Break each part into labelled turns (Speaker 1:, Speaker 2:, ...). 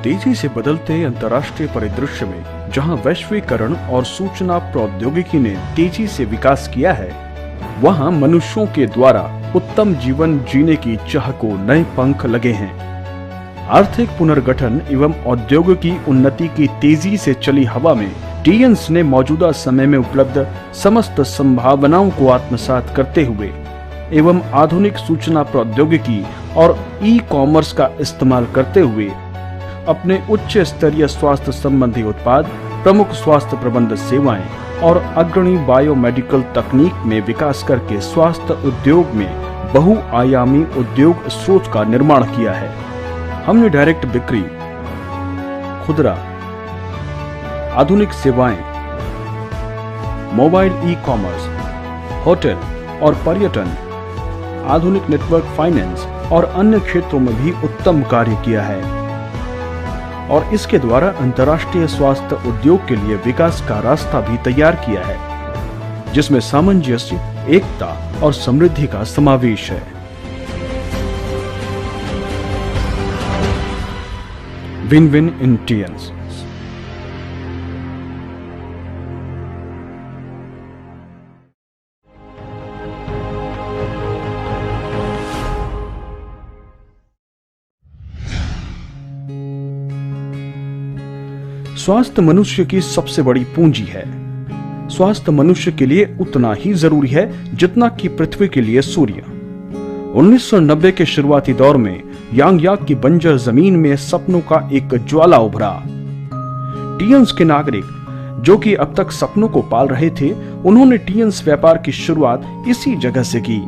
Speaker 1: तेजी से बदलते अंतर्राष्ट्रीय परिदृश्य में जहां वैश्वीकरण और सूचना प्रौद्योगिकी ने तेजी से विकास किया है, वहां मनुष्यों के द्वारा उत्तम जीवन जीने की चाह को नए पंख लगे हैं। आर्थिक पुनर्गठन एवं औद्योगिकी उन्नति की तेजी से चली हवा में टीएन्स ने मौजूदा समय में उपलब्ध समस्त संभावनाओं को आत्मसात करते हुए एवं आधुनिक सूचना प्रौद्योगिकी और ई कॉमर्स का इस्तेमाल करते हुए अपने उच्च स्तरीय स्वास्थ्य संबंधी उत्पाद, प्रमुख स्वास्थ्य प्रबंध सेवाएं और अग्रणी बायोमेडिकल तकनीक में विकास करके स्वास्थ्य उद्योग में बहुआयामी उद्योग स्रोत का निर्माण किया है। हमने डायरेक्ट बिक्री, खुदरा, आधुनिक सेवाएं, मोबाइल ई कॉमर्स, होटल और पर्यटन, आधुनिक नेटवर्क फाइनेंस और अन्य क्षेत्रों में भी उत्तम कार्य किया है और इसके द्वारा अंतर्राष्ट्रीय स्वास्थ्य उद्योग के लिए विकास का रास्ता भी तैयार किया है, जिसमें सामंजस्य, एकता और समृद्धि का समावेश है। Win win in Tiens. स्वास्थ्य मनुष्य की सबसे बड़ी पूंजी है। स्वास्थ्य मनुष्य के लिए उतना ही जरूरी है जितना कि पृथ्वी के लिए सूर्य। 1990 के शुरुआती दौर में यांगयाक की बंजर जमीन में सपनों का एक ज्वाला उभरा। टीएन्स के नागरिक, जो कि अब तक सपनों को पाल रहे थे, उन्होंने टीएन्स व्यापार की शुरुआत इसी जगह से की।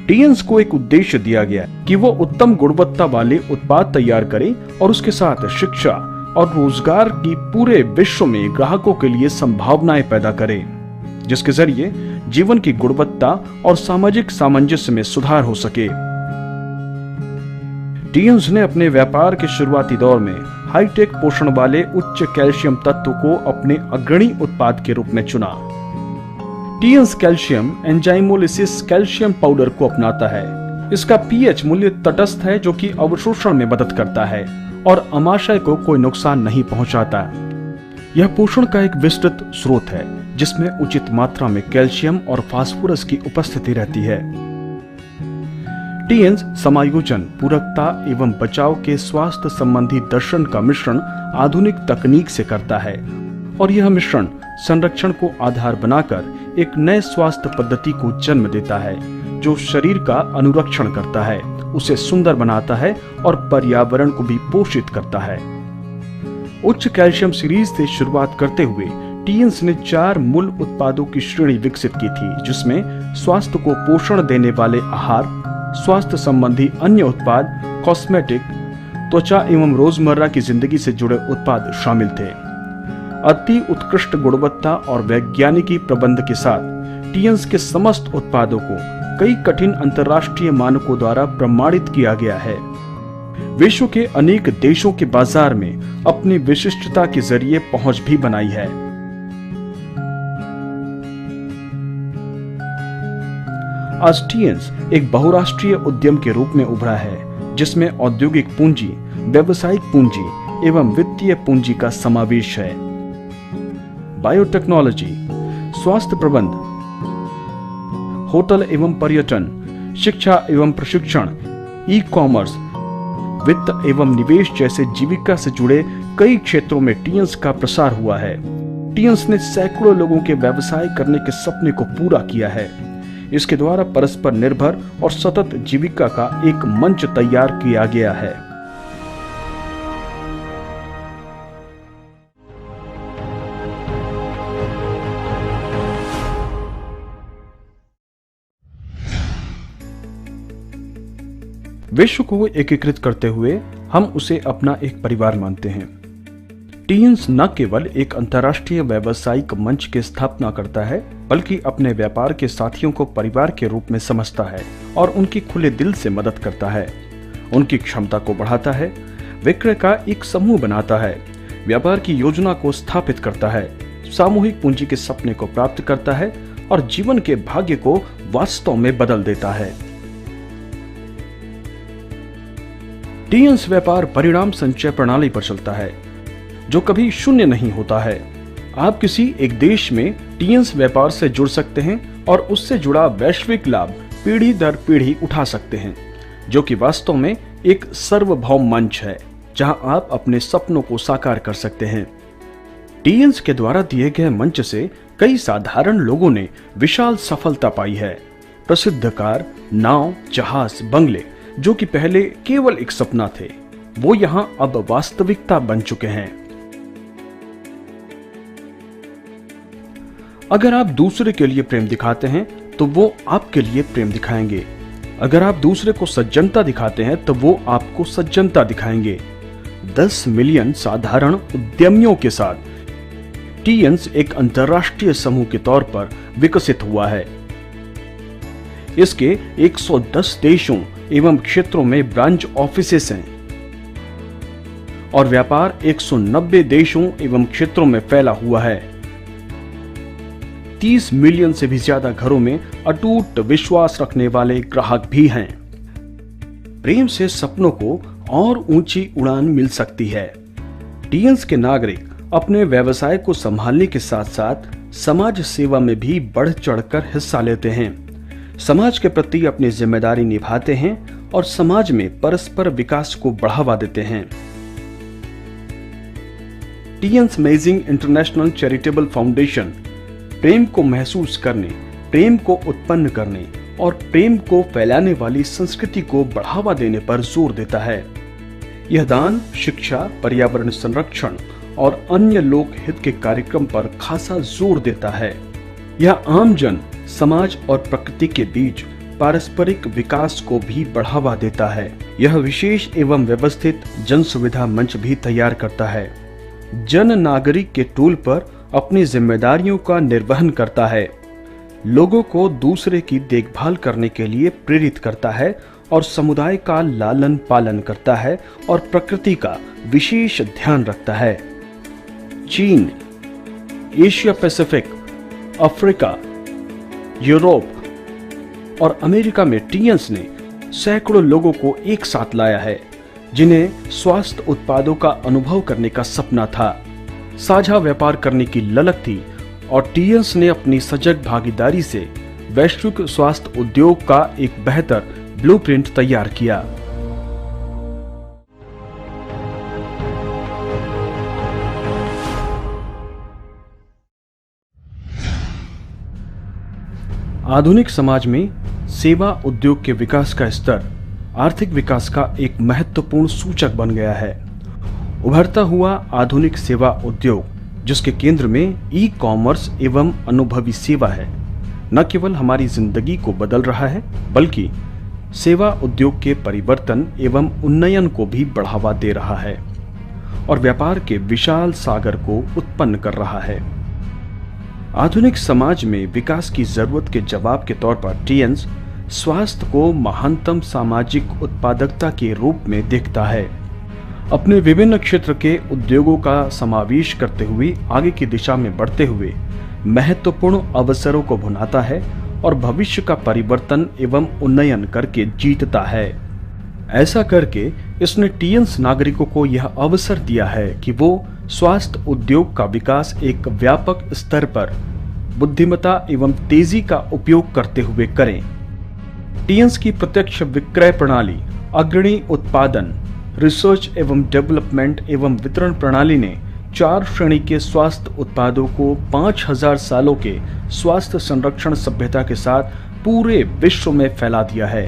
Speaker 1: टीएन्स को एक उद्देश्य दिया गया कि वो उत्तम गुणवत्ता वाले उत्पाद तैयार करे और उसके साथ शिक्षा और रोजगार की पूरे विश्व में ग्राहकों के लिए संभावनाएं पैदा करे, जिसके जरिए जीवन की गुणवत्ता और सामाजिक सामंजस्य में सुधार हो सके। टीएन्स ने अपने व्यापार के शुरुआती दौर में हाईटेक पोषण वाले उच्च कैल्शियम तत्व को अपने अग्रणी उत्पाद के रूप में चुना। टीएन्स कैल्शियम एंजाइमोलिसिस कैल्शियम पाउडर को अपनाता है। इसका पीएच मूल्य तटस्थ है, जो कि अवशोषण में मदद करता है और अमाशय को कोई नुकसान नहीं पहुंचाता। यह पोषण का एक विस्तृत स्रोत है जिसमें उचित मात्रा में कैल्शियम और फास्फोरस की उपस्थिति रहती है। टीएन्स समायोजन, पूरकता एवं बचाव के स्वास्थ्य संबंधी दर्शन का मिश्रण आधुनिक तकनीक से करता है और यह मिश्रण संरक्षण को आधार बनाकर एक नए स्वास्थ्य पद्धति को जन्म देता है, जो शरीर का अनुरक्षण करता है, उसे सुंदर बनाता है और पर्यावरण को भी पोषित करता है। उच्च कैल्शियम सीरीज से शुरुआत करते हुए टीएन्स ने 4 मूल उत्पादों की श्रेणी विकसित की थी, जिसमें स्वास्थ्य को पोषण देने वाले आहार, स्वास्थ्य संबंधी अन्य उत्पाद, कॉस्मेटिक, त्वचा एवं रोजमर्रा की जिंदगी से जुड़े उत्पाद शामिल थे। अति उत्कृष्ट गुणवत्ता और वैज्ञानिकी प्रबंध के साथ टीएन्स के समस्त उत्पादों को कई कठिन अंतर्राष्ट्रीय मानकों द्वारा प्रमाणित किया गया है। विश्व के अनेक देशों के बाजार में अपनी विशिष्टता के जरिए पहुंच भी बनाई है। आज टीएन्स एक बहुराष्ट्रीय उद्यम के रूप में उभरा है, जिसमें औद्योगिक पूंजी, व्यावसायिक पूंजी एवं वित्तीय पूंजी का समावेश है। बायोटेक्नोलॉजी, स्वास्थ्य प्रबंध, होटल एवं पर्यटन, शिक्षा एवं प्रशिक्षण, ई कॉमर्स, वित्त एवं निवेश जैसे जीविका से जुड़े कई क्षेत्रों में टीएन्स का प्रसार हुआ है। टीएन्स ने सैकड़ों लोगों के व्यवसाय करने के सपने को पूरा किया है। इसके द्वारा परस्पर निर्भर और सतत जीविका का एक मंच तैयार किया गया है। विश्व को एकीकृत करते हुए हम उसे अपना एक परिवार मानते हैं। टीएन्स न केवल एक अंतर्राष्ट्रीय व्यावसायिक मंच की स्थापना करता है, बल्कि अपने व्यापार के साथियों को परिवार के रूप में समझता है और उनकी खुले दिल से मदद करता है। उनकी क्षमता को बढ़ाता है, विक्रय का एक समूह बनाता है, व्यापार की योजना को स्थापित करता है, सामूहिक पूंजी के सपने को प्राप्त करता है और जीवन के भाग्य को वास्तव में बदल देता है। टीएन्स व्यापार परिणाम संचय प्रणाली पर चलता है, जो कभी शून्य नहीं होता है। आप किसी एक देश में टीएन्स व्यापार से जुड़ सकते हैं और उससे जुड़ा वैश्विक लाभ पीढ़ी दर पीढ़ी उठा सकते हैं, जो कि वास्तव में एक सार्वभौम मंच है जहां आप अपने सपनों को साकार कर सकते हैं। टीएन्स के द्वारा दिए गए मंच से कई साधारण लोगों ने विशाल सफलता पाई है। प्रसिद्ध कार, नाव, जहाज, बंगले, जो कि पहले केवल एक सपना थे, वो यहां अब वास्तविकता बन चुके हैं। अगर आप दूसरे के लिए प्रेम दिखाते हैं तो वो आपके लिए प्रेम दिखाएंगे। अगर आप दूसरे को सज्जनता दिखाते हैं तो वो आपको सज्जनता दिखाएंगे। 10 मिलियन साधारण उद्यमियों के साथ टीएन्स एक अंतर्राष्ट्रीय समूह के तौर पर विकसित हुआ है। इसके 110 देशों एवं क्षेत्रों में ब्रांच ऑफिसेस हैं और व्यापार 190 देशों एवं क्षेत्रों में फैला हुआ है। 30 मिलियन से भी ज्यादा घरों में अटूट विश्वास रखने वाले ग्राहक भी हैं। प्रेम से सपनों को और ऊंची उड़ान मिल सकती है। टीएन्स के नागरिक अपने व्यवसाय को संभालने के साथ साथ समाज सेवा में भी बढ़ चढ़कर हिस्सा लेते हैं, समाज के प्रति अपनी जिम्मेदारी निभाते हैं और समाज में परस्पर विकास को बढ़ावा देते हैं। टीएन्स अमेजिंग इंटरनेशनल चैरिटेबल फाउंडेशन प्रेम को महसूस करने, प्रेम को उत्पन्न करने और प्रेम को फैलाने वाली संस्कृति को बढ़ावा देने पर जोर देता है। यह दान, शिक्षा, पर्यावरण संरक्षण और अन्य लोक हित के कार्यक्रम पर खासा जोर देता है। यह आम जन, समाज और प्रकृति के बीच पारस्परिक विकास को भी बढ़ावा देता है। यह विशेष एवं व्यवस्थित जन सुविधा मंच भी तैयार करता है। जन नागरिक के टूल पर अपनी जिम्मेदारियों का निर्वहन करता है, लोगों को दूसरे की देखभाल करने के लिए प्रेरित करता है और समुदाय का लालन पालन करता है और प्रकृति का विशेष ध्यान रखता है। चीन, एशिया पैसिफिक, अफ्रीका, यूरोप और अमेरिका में टीएन्स ने सैकड़ों लोगों को एक साथ लाया है, जिन्हें स्वास्थ्य उत्पादों का अनुभव करने का सपना था, साझा व्यापार करने की ललक थी और टीएन्स ने अपनी सजग भागीदारी से वैश्विक स्वास्थ्य उद्योग का एक बेहतर ब्लूप्रिंट तैयार किया। आधुनिक समाज में सेवा उद्योग के विकास का स्तर आर्थिक विकास का एक महत्वपूर्ण सूचक बन गया है। उभरता हुआ आधुनिक सेवा उद्योग, जिसके केंद्र में ई कॉमर्स एवं अनुभवी सेवा है, न केवल हमारी जिंदगी को बदल रहा है, बल्कि सेवा उद्योग के परिवर्तन एवं उन्नयन को भी बढ़ावा दे रहा है और व्यापार के विशाल सागर को उत्पन्न कर रहा है। आधुनिक समाज में विकास की जरूरत के जवाब के तौर पर टीएन्स स्वास्थ्य को महानतम सामाजिक उत्पादकता के रूप में देखता है। अपने विभिन्न क्षेत्र के उद्योगों का समावेश करते हुए आगे की दिशा में बढ़ते हुए महत्वपूर्ण अवसरों को भुनाता है और भविष्य का परिवर्तन एवं उन्नयन करके जीतता है। ऐसा करके इसने टीएन्स नागरिकों को यह अवसर दिया है कि वो स्वास्थ्य उद्योग का विकास एक व्यापक स्तर पर बुद्धिमत्ता एवं तेजी का उपयोग करते हुए करें। टीएन्स की प्रत्यक्ष विक्रय प्रणाली, अग्रणी उत्पादन, रिसर्च एवं डेवलपमेंट एवं वितरण प्रणाली ने 4 श्रेणी के स्वास्थ्य उत्पादों को 5000 सालों के स्वास्थ्य संरक्षण सभ्यता के साथ पूरे विश्व में फैला दिया है।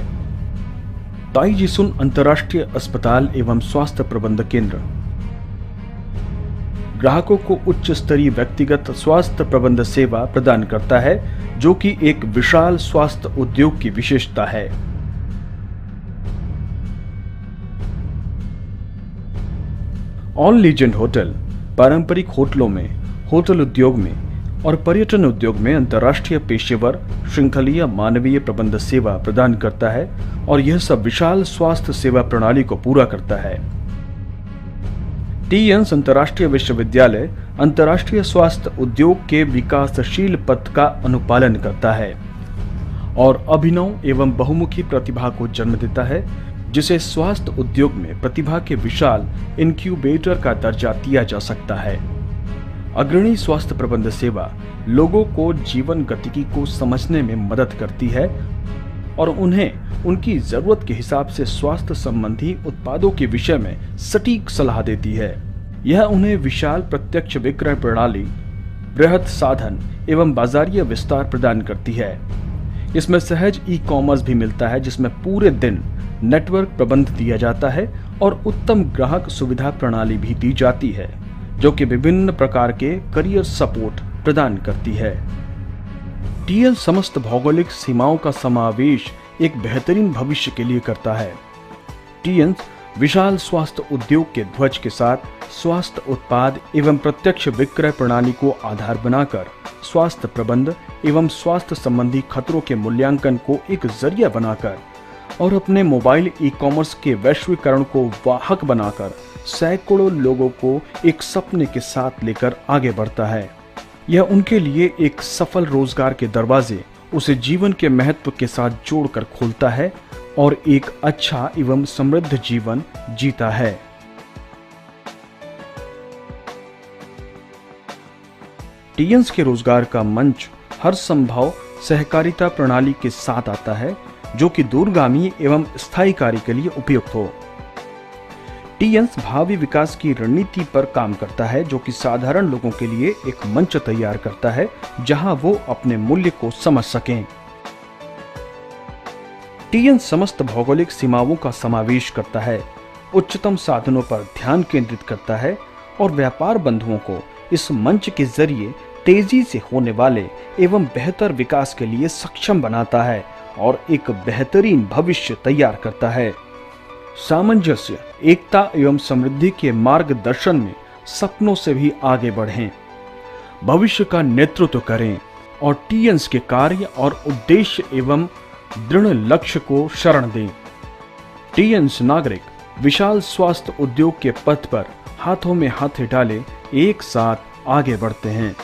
Speaker 1: ताइजीसुन अंतर्राष्ट्रीय अस्पताल एवं स्वास्थ्य प्रबंध केंद्र ग्राहकों को उच्च स्तरीय व्यक्तिगत स्वास्थ्य प्रबंध सेवा प्रदान करता है, जो कि एक विशाल स्वास्थ्य उद्योग की विशेषता है। ऑल लीजेंड होटल पारंपरिक होटलों में, होटल उद्योग में और पर्यटन उद्योग में अंतर्राष्ट्रीय पेशेवर श्रृंखलीय मानवीय प्रबंध सेवा प्रदान करता है और यह सब विशाल स्वास्थ्य सेवा प्रणाली को पूरा करता है। टीएन्स अंतर्राष्ट्रीय विश्वविद्यालय अंतर्राष्ट्रीय स्वास्थ्य उद्योग के विकासशील पथ का अनुपालन करता है और अभिनव एवं बहुमुखी प्रतिभा को जन्म देता है। जिसे स्वास्थ्य उद्योग में प्रतिभा के विशाल इनक्यूबेटर का दर्जा दिया जा सकता है। अग्रणी स्वास्थ्य प्रबंध सेवा लोगों को जीवन गतिकी को समझने में मदद करती है और उन्हें उनकी जरूरत के हिसाब से स्वास्थ्य संबंधी उत्पादों के विषय में सटीक सलाह देती है। यह उन्हें विशाल प्रत्यक्ष विक्रय प्रणाली, बृहद साधन एवं बाजारीय विस्तार प्रदान करती है। इसमें सहज ई कॉमर्स भी मिलता है, जिसमें पूरे दिन नेटवर्क प्रबंध दिया जाता है और उत्तम ग्राहक सुविधा प्रणाली भी दी जाती है, जो कि विभिन्न प्रकार के करियर सपोर्ट प्रदान करती है। टीएल समस्त भौगोलिक सीमाओं का समावेश एक बेहतरीन भविष्य के लिए करता है। टीएल विशाल स्वास्थ्य उद्योग के ध्वज के साथ स्वास्थ्य उत्पाद एवं प्रत्यक्ष विक्रय प्रणाली को आधार बनाकर स्वास्थ्य प्रबंध एवं स्वास्थ्य संबंधी खतरों के मूल्यांकन को एक जरिया बनाकर और अपने मोबाइल ई कॉमर्स के वैश्वीकरण को वाहक बनाकर सैकड़ों लोगों को एक सपने के साथ लेकर आगे बढ़ता है। यह उनके लिए एक सफल रोजगार के दरवाजे उसे जीवन के महत्व के साथ जोड़कर खोलता है और एक अच्छा एवं समृद्ध जीवन जीता है। टीएन्स के रोजगार का मंच हर संभव सहकारिता प्रणाली के साथ आता है, जो कि दूरगामी एवं स्थायी कार्य के लिए उपयुक्त हो। टीएन्स भावी विकास की रणनीति पर काम करता है, जो कि साधारण लोगों के लिए एक मंच तैयार करता है जहां वो अपने मूल्य को समझ सकें। टीएन्स समस्त भौगोलिक सीमाओं का समावेश करता है, उच्चतम साधनों पर ध्यान केंद्रित करता है और व्यापार बंधुओं को इस मंच के जरिए तेजी से होने वाले एवं बेहतर विकास के लिए सक्षम बनाता है और एक बेहतरीन भविष्य तैयार करता है। सामंजस्य, एकता एवं समृद्धि के मार्गदर्शन में सपनों से भी आगे बढ़ें, भविष्य का नेतृत्व करें और टीएन्स के कार्य और उद्देश्य एवं दृढ़ लक्ष्य को शरण दें। टीएन्स नागरिक विशाल स्वास्थ्य उद्योग के पथ पर हाथों में हाथ डाले एक साथ आगे बढ़ते हैं।